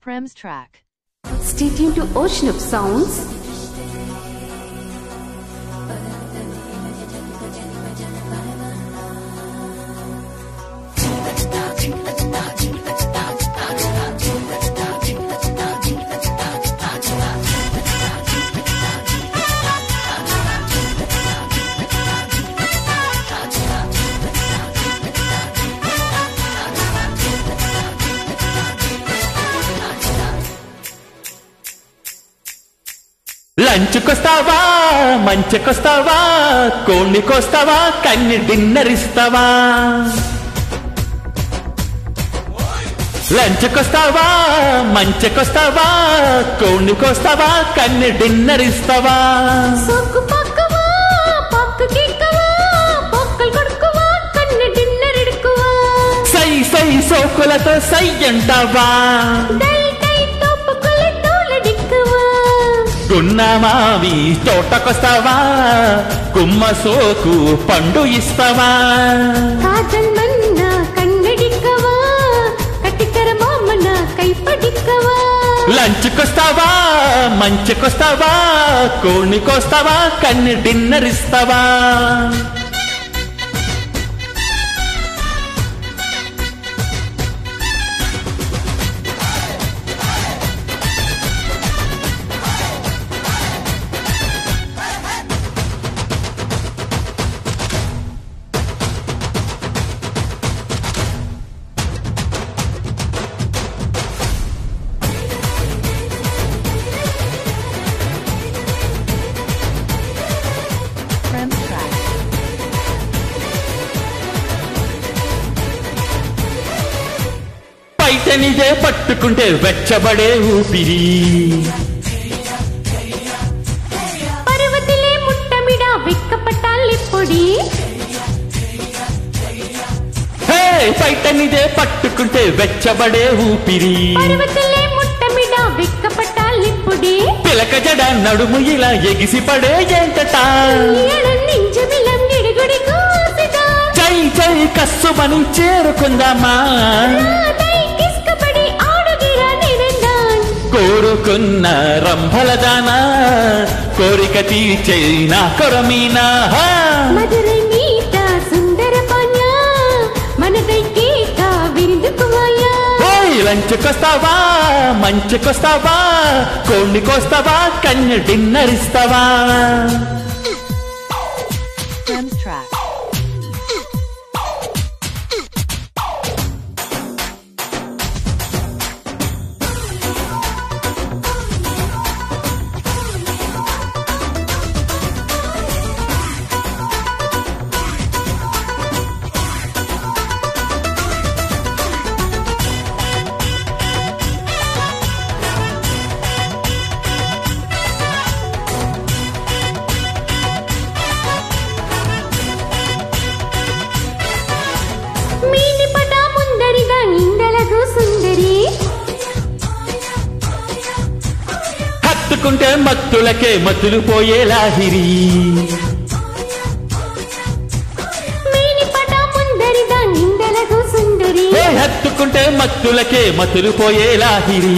Prem's track. Stay tuned to Ocean of Sounds. లంచ్కొస్తావా మంచకొస్తావా కోణికొస్తావా కన్ని dinner ఇస్తావా లంచ్కొస్తావా మంచకొస్తావా కోణికొస్తావా కన్ని డిన్నర్ ఇస్తావా సోకు పక్కవా పక్కు కిక్కవా పక్కల్ కొడుకువా కన్ని డిన్నర్ ఇడుకువా సై సై సోకులతో సై అంటావా గున్నమావి తోటకొస్తావా కుమ్మ సోకు పండు ఇస్తావా లంచ్కొస్తావా మంచకొస్తావా కోణికొస్తావా కన్ని డిన్నర్ ఇస్తావా Prem's track. పైటనిదే పట్టుకుంటే వెచ్చబడే ఊపిరి పర్వతిలే ముట్టమిడా వెక్కపట్టాలి పొడి హే పైటనిదే పట్టుకుంటే వెచ్చబడే ఊపిరి పర్వతిలే ముట్టమిడా వెక్కపట్టాలి పొడి పిలక జడ నడుము ఇలా ఎగిసిపడే ఏంటట చై చై కస్సుమని చేరుకుందామా కోరుకున్న రంభలదానా కోరిక తీర్చే నా కొరమీనా మధురై మీట సుందర పాన్య మనదైకే విరుదుకువాయా లంచ్కొస్తావా మంచకొస్తావా కోణికొస్తావా కన్య డిన్నర్ ఇస్తావా Prem's track. హత్తుకుంటే మత్తులకే మత్తులు పోయే లాహిరి హత్తుకుంటే మత్తులకే మత్తులు పోయే లాహిరి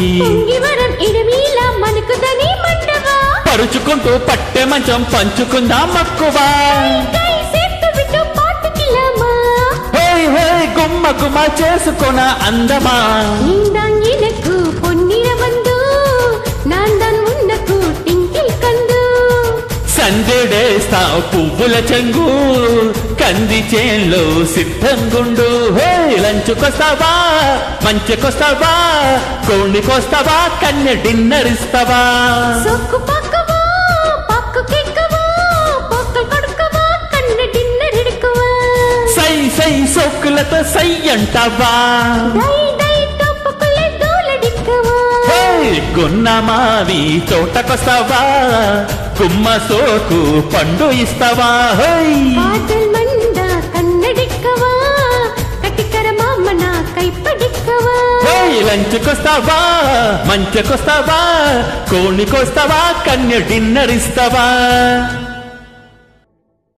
పరుచుకుంటూ పట్టె మంచం పంచుకుందాం మక్కువా గుమ్మ గుమ్మ చేసుకున్న అందమా సందడేస్తా పువ్వుల చెంగు కంది చేన్లో సిద్ధంగుండు లంచ్కొస్తావా మంచకొస్తావా కోణికొస్తావా కన్య డిన్నర్ ఇస్తావా సై సై సోకులతో సై అంటావా గున్నమావి తోటకొస్తావా కుమ్మ సోకు పండు ఇస్తావా లంచ్కొస్తావా మంచకొస్తావా కోణికొస్తావా కన్య డిన్నర్ ఇస్తావా